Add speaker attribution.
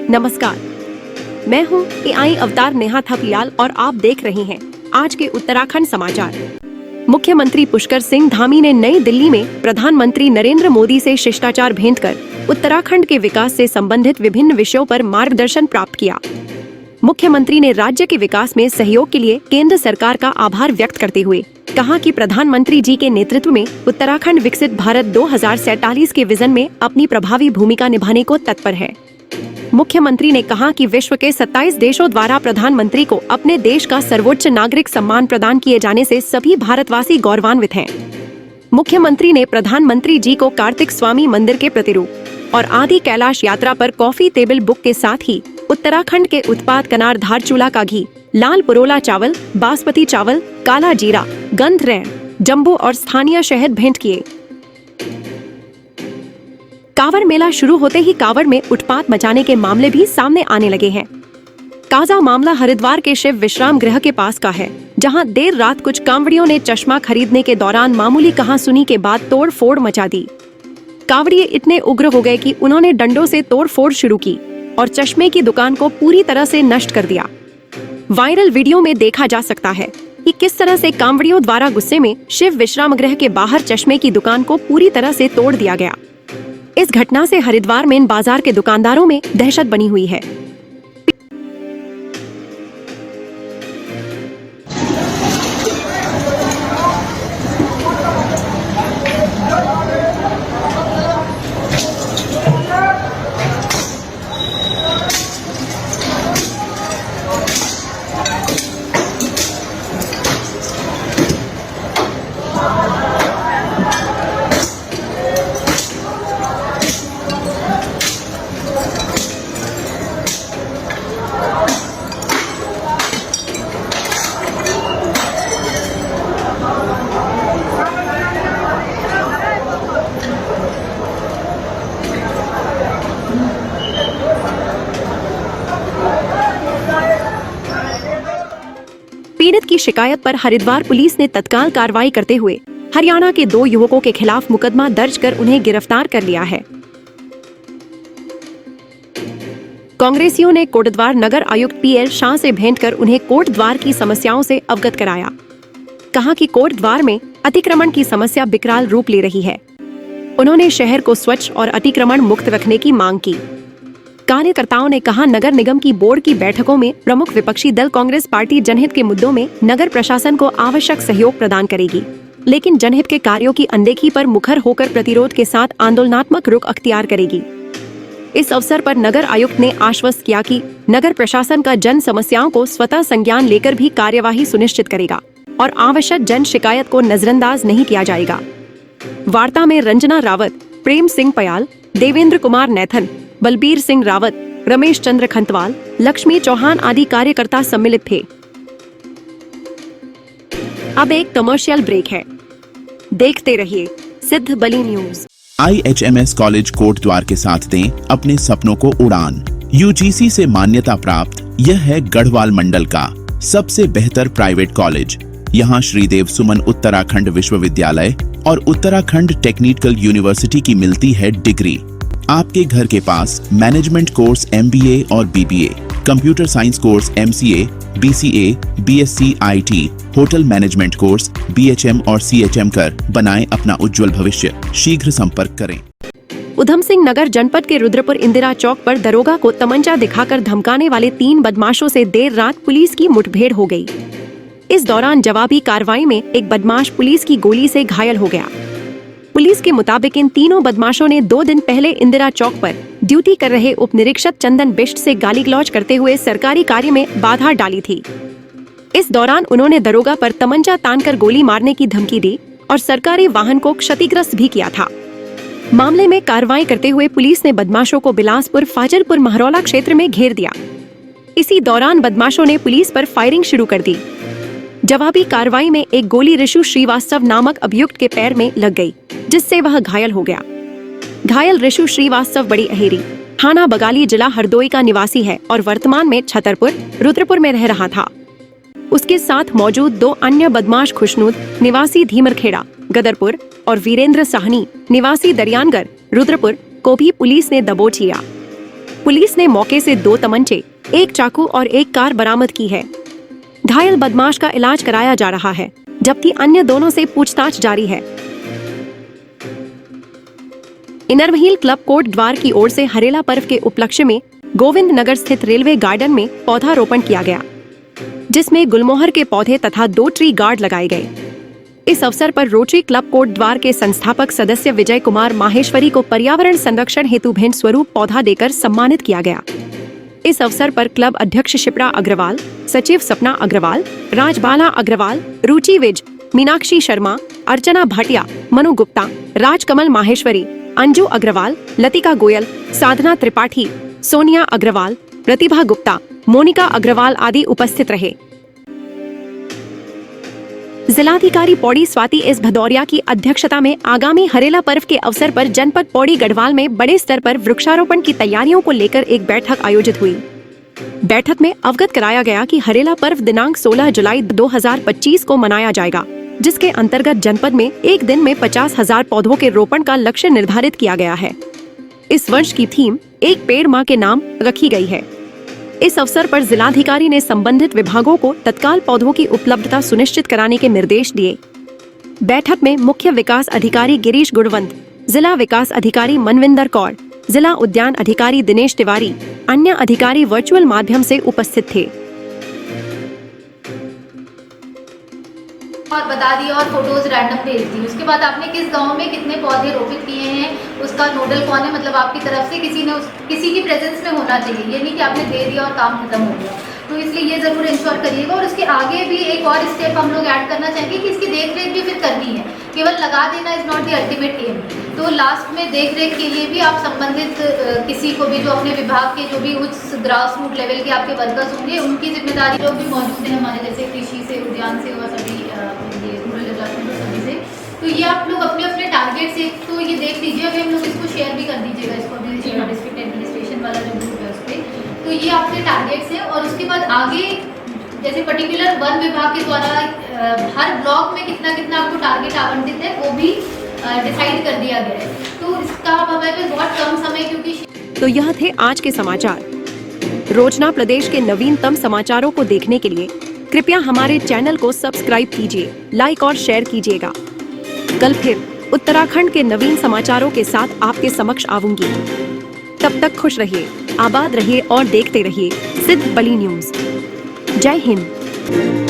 Speaker 1: नमस्कार, मैं हूँ AI अवतार नेहा थपलियाल और आप देख रहे हैं आज के उत्तराखंड समाचार। मुख्यमंत्री पुष्कर सिंह धामी ने नई दिल्ली में प्रधानमंत्री नरेंद्र मोदी से शिष्टाचार भेंट कर उत्तराखंड के विकास से संबंधित विभिन्न विषयों पर मार्गदर्शन प्राप्त किया। मुख्यमंत्री ने राज्य के विकास में सहयोग के लिए केंद्र सरकार का आभार व्यक्त करते हुए कहा कि प्रधानमंत्री जी के नेतृत्व में उत्तराखंड विकसित भारत 2047 के विजन में अपनी प्रभावी भूमिका निभाने को तत्पर है। मुख्यमंत्री ने कहा कि विश्व के 27 देशों द्वारा प्रधानमंत्री को अपने देश का सर्वोच्च नागरिक सम्मान प्रदान किए जाने से सभी भारतवासी गौरवान्वित हैं। मुख्यमंत्री ने प्रधानमंत्री जी को कार्तिक स्वामी मंदिर के प्रतिरूप और आदि कैलाश यात्रा पर कॉफी टेबल बुक के साथ ही उत्तराखंड के उत्पाद कनार धार चूल्हा का घी, लाल पुरोला चावल, बासमती चावल, काला जीरा, गंध रैण, जम्बो और स्थानीय शहद भेंट किए। कांवड़ मेला शुरू होते ही कांवड़ में उत्पात मचाने के मामले भी सामने आने लगे हैं। ताजा मामला हरिद्वार के शिव विश्राम गृह के पास का है, जहां देर रात कुछ कांवड़ियों ने चश्मा खरीदने के दौरान मामूली कहासुनी के बाद तोड़ फोड़ मचा दी। कांवड़िए इतने उग्र हो गए कि उन्होंने डंडों से तोड़ फोड़ शुरू की और चश्मे की दुकान को पूरी तरह से नष्ट कर दिया। वायरल वीडियो में देखा जा सकता है कि किस तरह से कांवड़ियों द्वारा गुस्से में शिव विश्राम गृह के बाहर चश्मे की दुकान को पूरी तरह से तोड़ दिया गया। इस घटना से हरिद्वार मेन बाजार के दुकानदारों में दहशत बनी हुई है। पीड़ित की शिकायत पर हरिद्वार पुलिस ने तत्काल कार्रवाई करते हुए हरियाणा के 2 युवकों के खिलाफ मुकदमा दर्ज कर उन्हें गिरफ्तार कर लिया है। कांग्रेसियों ने कोटद्वार नगर आयुक्त PL शाह से भेंट कर उन्हें कोटद्वार की समस्याओं से अवगत कराया। कहा कि कोटद्वार में अतिक्रमण की समस्या विकराल रूप ले रही है। उन्होंने शहर को स्वच्छ और अतिक्रमण मुक्त रखने की मांग की। कार्यकर्ताओं ने कहा, नगर निगम की बोर्ड की बैठकों में प्रमुख विपक्षी दल कांग्रेस पार्टी जनहित के मुद्दों में नगर प्रशासन को आवश्यक सहयोग प्रदान करेगी, लेकिन जनहित के कार्यों की अनदेखी पर मुखर होकर प्रतिरोध के साथ आंदोलनात्मक रुख अख्तियार करेगी। इस अवसर पर नगर आयुक्त ने आश्वस्त किया कि नगर प्रशासन का जन समस्याओं को स्वतः संज्ञान लेकर भी कार्यवाही सुनिश्चित करेगा और आवश्यक जन शिकायत को नजरअंदाज नहीं किया जाएगा। वार्ता में रंजना रावत, प्रेम सिंह पयाल, देवेंद्र कुमार नैथन, बलबीर सिंह रावत, रमेश चंद्र खंतवाल, लक्ष्मी चौहान आदि कार्यकर्ता सम्मिलित थे। अब एक कमर्शियल ब्रेक है, देखते रहिए सिद्ध बली न्यूज।
Speaker 2: IHMS कॉलेज कोटद्वार के साथ दें अपने सपनों को उड़ान। UGC से मान्यता प्राप्त यह है गढ़वाल मंडल का सबसे बेहतर प्राइवेट कॉलेज। यहाँ श्रीदेव सुमन उत्तराखंड विश्वविद्यालय और उत्तराखंड टेक्निकल यूनिवर्सिटी की मिलती है डिग्री। आपके घर के पास मैनेजमेंट कोर्स MBA और BBA, computer science course MCA, BCA, BSc IT, hotel management course BHM और CHM कर बनाएं अपना उज्जवल भविष्य। शीघ्र संपर्क करें।
Speaker 1: उधम सिंह नगर जनपद के रुद्रपुर इंदिरा चौक पर दरोगा को तमंचा दिखाकर धमकाने वाले 3 बदमाशों से देर रात पुलिस की मुठभेड़ हो गई। इस दौरान जवाबी कार्रवाई में एक बदमाश पुलिस की गोली से घायल हो गया। पुलिस के मुताबिक इन तीनों बदमाशों ने 2 दिन पहले इंदिरा चौक पर ड्यूटी कर रहे उप निरीक्षक चंदन बिष्ट से गाली गलौज करते हुए सरकारी कार्य में बाधा डाली थी। इस दौरान उन्होंने दरोगा पर तमंचा तानकर गोली मारने की धमकी दी और सरकारी वाहन को क्षतिग्रस्त भी किया था। मामले में कार्रवाई करते हुए पुलिस ने बदमाशों को बिलासपुर फाजलपुर महरौला क्षेत्र में घेर दिया। इसी दौरान बदमाशों ने पुलिस पर फायरिंग शुरू कर दी। जवाबी कार्रवाई में एक गोली ऋषु श्रीवास्तव नामक अभियुक्त के पैर में लग गई, जिससे वह घायल हो गया। घायल ऋषु श्रीवास्तव बड़ी अहेरी, थाना बगाली, जिला हरदोई का निवासी है और वर्तमान में छतरपुर, रुद्रपुर में रह रहा था। उसके साथ मौजूद 2 अन्य बदमाश खुशनूद निवासी धीमरखेड़ा, गदरपुर और वीरेंद्र साहनी निवासी दरियानगर, रुद्रपुर को भी पुलिस ने दबोच लिया। पुलिस ने मौके से 2 तमंचे, 1 चाकू और 1 कार बरामद की है। घायल बदमाश का इलाज कराया जा रहा है, जबकि अन्य दोनों से पूछताछ जारी है। इनरमहील क्लब कोट द्वार की ओर से हरेला पर्व के उपलक्ष्य में गोविंद नगर स्थित रेलवे गार्डन में पौधारोपण किया गया, जिसमें गुलमोहर के पौधे तथा 2 ट्री गार्ड लगाए गए। इस अवसर पर रोटरी क्लब कोट द्वार के संस्थापक सदस्य विजय कुमार माहेश्वरी को पर्यावरण संरक्षण हेतु भेंट स्वरूप पौधा देकर सम्मानित किया गया। इस अवसर पर क्लब अध्यक्ष शिप्रा अग्रवाल, सचिव सपना अग्रवाल, राजबाला अग्रवाल, रुचि विज, मीनाक्षी शर्मा, अर्चना भाटिया, मनु गुप्ता, राजकमल माहेश्वरी, अंजू अग्रवाल, लतिका गोयल, साधना त्रिपाठी, सोनिया अग्रवाल, प्रतिभा गुप्ता, मोनिका अग्रवाल आदि उपस्थित रहे। जिलाधिकारी पौड़ी स्वाति एस भदौरिया की अध्यक्षता में आगामी हरेला पर्व के अवसर पर जनपद पौड़ी गढ़वाल में बड़े स्तर पर वृक्षारोपण की तैयारियों को लेकर एक बैठक आयोजित हुई। बैठक में अवगत कराया गया कि हरेला पर्व दिनांक 16 जुलाई 2025 को मनाया जाएगा, जिसके अंतर्गत जनपद में एक दिन में 50,000 पौधों के रोपण का लक्ष्य निर्धारित किया गया है। इस वर्ष की थीम एक पेड़ मां के नाम रखी गई है। इस अवसर पर जिलाधिकारी ने संबंधित विभागों को तत्काल पौधों की उपलब्धता सुनिश्चित कराने के निर्देश दिए। बैठक में मुख्य विकास अधिकारी गिरीश गुणवंत, जिला विकास अधिकारी मनविंदर कौर, जिला उद्यान अधिकारी दिनेश तिवारी, अन्य अधिकारी वर्चुअल माध्यम से उपस्थित थे।
Speaker 3: और बता दिया और फोटोज रैंडम भेज दी। उसके बाद आपने किस गांव में कितने पौधे रोपित किए हैं, उसका नोडल कौन है, मतलब आपकी तरफ से किसी की प्रेजेंस में होना चाहिए। ये नहीं कि आपने दे दिया और काम खत्म हो गया। तो इसलिए ये ज़रूर इंश्योर करिएगा। और उसके आगे भी एक और स्टेप हम लोग ऐड करना चाहेंगे कि इसकी देख रेख भी फिर करनी है। केवल लगा देना is not the ultimate aim. तो लास्ट में देख रेख के लिए भी आप संबंधित किसी को भी, जो अपने विभाग के जो भी उच्च ग्रास रूट लेवल के आपके वर्कर्स होंगे, उनकी जिम्मेदारी लोग भी मौजूद हैं हमारे, जैसे कृषि से, उद्यान से और सभी ये रूरल डेवलपमेंट और सभी से। तो ये आप लोग अपने अपने टारगेट से तो ये देख लीजिए। अभी हम लोग इसको शेयर भी कर दीजिएगा, इसको अभी डिस्ट्रिक्ट एडमिनिस्ट्रेशन वाला जो ग्रुप है उस पर। तो ये आपके टारगेट्स हैं। और उसके बाद आगे जैसे पर्टिकुलर वन विभाग के द्वारा हर ब्लॉक में कितना कितना आपको टारगेट आवंटित है वो भी डिसाइड कर दिया गया है। तो इसका हमारे पास बहुत कम समय, क्योंकि
Speaker 1: तो यह थे आज के समाचार। रोजना प्रदेश के नवीनतम समाचारों को देखने के लिए कृपया हमारे चैनल को सब्सक्राइब कीजिए, लाइक और शेयर कीजिएगा। कल फिर उत्तराखंड के नवीन समाचारों के साथ आपके समक्ष आऊंगी। तब तक खुश रहिए, आबाद रहिए और देखते रहिए सिद्ध बली न्यूज। जय हिंद।